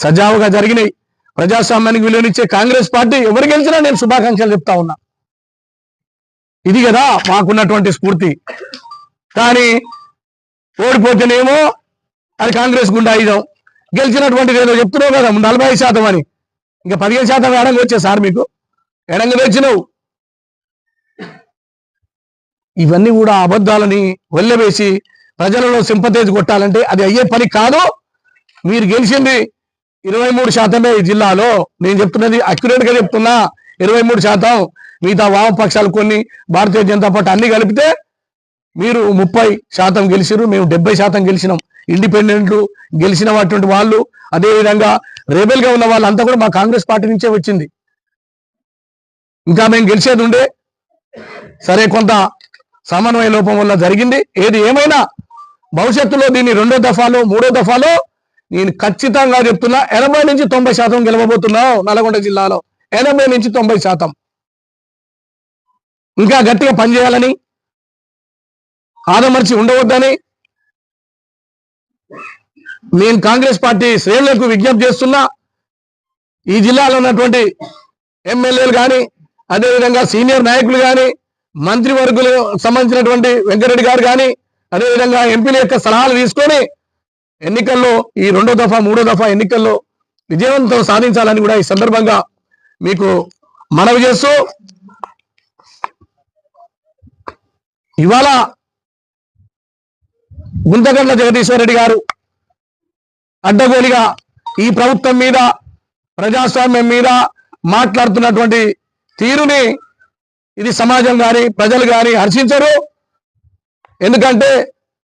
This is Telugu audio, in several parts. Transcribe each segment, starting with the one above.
సజావుగా జరిగినాయి. ప్రజాస్వామ్యానికి విలువనిచ్చే కాంగ్రెస్ పార్టీ ఎవరు గెలిచినా నేను శుభాకాంక్షలు చెప్తా ఉన్నా. ఇది కదా మాకున్నటువంటి స్ఫూర్తి. కానీ ఓడిపోతేనేమో అది కాంగ్రెస్ గుండాయుధం, గెలిచినటువంటిది ఏదో చెప్తున్నావు కదా 45% అని, ఇంకా 15% ఎడంగా వచ్చే సార్ మీకు ఎడంగా తెచ్చినావు. ఇవన్నీ కూడా అబద్ధాలని వెళ్ళవేసి ప్రజలలో సింపతేజ్ కొట్టాలంటే అది అయ్యే పని కాదు. మీరు గెలిచింది 23% ఈ జిల్లాలో, నేను చెప్తున్నది అక్యురేట్ గా చెప్తున్నా 23%. మిగతా వామపక్షాలు కొన్ని, భారతీయ జనతా పార్టీ అన్ని కలిపితే మీరు 30% గెలిచిరు, మేము 70% గెలిచినాం. ఇండిపెండెంట్లు గెలిచిన వాటి వాళ్ళు, అదేవిధంగా రెబెల్ గా ఉన్న వాళ్ళంతా కూడా మా కాంగ్రెస్ పార్టీ నుంచే వచ్చింది. ఇంకా మేము గెలిచేది ఉండే, సరే కొంత సమన్వయ లోపం వల్ల జరిగింది. ఏది ఏమైనా భవిష్యత్తులో దీన్ని 2వ దఫాలో 3వ దఫాలో నేను ఖచ్చితంగా చెప్తున్నా 80 నుంచి 90% గెలవబోతున్నాం. నల్గొండ జిల్లాలో 80 నుంచి 90%. ఇంకా గట్టిగా పనిచేయాలని, ఆదమర్చి ఉండవద్దని నేను కాంగ్రెస్ పార్టీ శ్రేణులకు విజ్ఞప్తి చేస్తున్నా. ఈ జిల్లాలో ఉన్నటువంటి ఎమ్మెల్యేలు కానీ, అదేవిధంగా సీనియర్ నాయకులు కానీ, మంత్రివర్గులు సంబంధించినటువంటి వెంకరెడ్డి గారు కానీ, అదేవిధంగా ఎంపీల యొక్క సలహాలు తీసుకొని ఎన్నికల్లో ఈ 2వ దఫా 3వ దఫా ఎన్నికల్లో విజయవంతం సాధించాలని కూడా ఈ సందర్భంగా మీకు మనవి చేస్తూ, ఇవాళ గుంతగండ్ల జగదీశ్వర్ రెడ్డి గారు అడ్డగోలిగా ఈ ప్రభుత్వం మీద, ప్రజాస్వామ్యం మీద మాట్లాడుతున్నటువంటి తీరుని ఇది సమాజం కానీ ప్రజలు కానీ హర్షించరు. ఎందుకంటే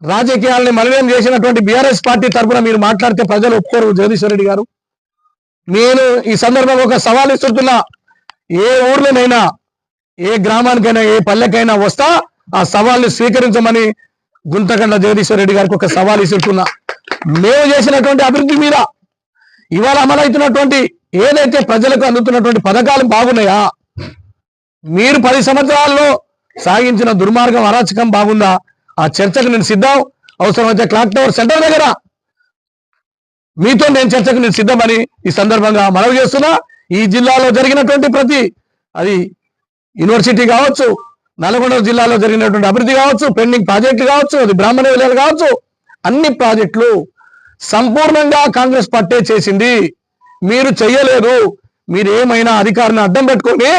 రాజకీయాలని మలినం చేసినటువంటి బీఆర్ఎస్ పార్టీ తరఫున మీరు మాట్లాడితే ప్రజలు ఒప్పుకోరు. జగదీశ్వర్ రెడ్డి గారు, నేను ఈ సందర్భంగా ఒక సవాల్ ఇస్తున్నా. ఏ ఊర్లోనైనా, ఏ గ్రామానికైనా, ఏ పల్లెకైనా వస్తా, ఆ సవాల్ని స్వీకరించమని గుంతగండ్ల జగదీశ్వర్ రెడ్డి గారికి ఒక సవాల్ ఇస్తున్నా. మేము చేసినటువంటి అభివృద్ధి మీద, ఇవాళ అమలవుతున్నటువంటి ఏదైతే ప్రజలకు అందుతున్నటువంటి పథకాలు బాగున్నాయా, మీరు 10 సంవత్సరాల్లో సాగించిన దుర్మార్గం అరాచకం బాగుందా, ఆ చర్చకు నేను సిద్ధం. అవసరమైతే క్లాక్ టవర్ సెంటర్ దగ్గర మీతో నేను చర్చకు నేను సిద్ధమని ఈ సందర్భంగా మనవి చేస్తున్నా. ఈ జిల్లాలో జరిగినటువంటి ప్రతి, అది యూనివర్సిటీ కావచ్చు, నల్గొండ జిల్లాలో జరిగినటువంటి అభివృద్ధి కావచ్చు, పెండింగ్ ప్రాజెక్టులు కావచ్చు, అది బ్రాహ్మణ విలేలు కావచ్చు, అన్ని ప్రాజెక్టులు సంపూర్ణంగా కాంగ్రెస్ పార్టీ చేసింది. మీరు చెయ్యలేదు. మీరు ఏమైనా అధికారాన్ని అడ్డం పెట్టుకొని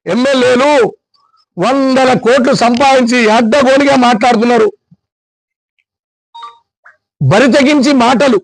ఎమ్మెల్యేలు 100 కోట్లు సంపాదించి అడ్డగోలుగా మాట్లాడుతున్నారు. బరి తెగించి మాటలు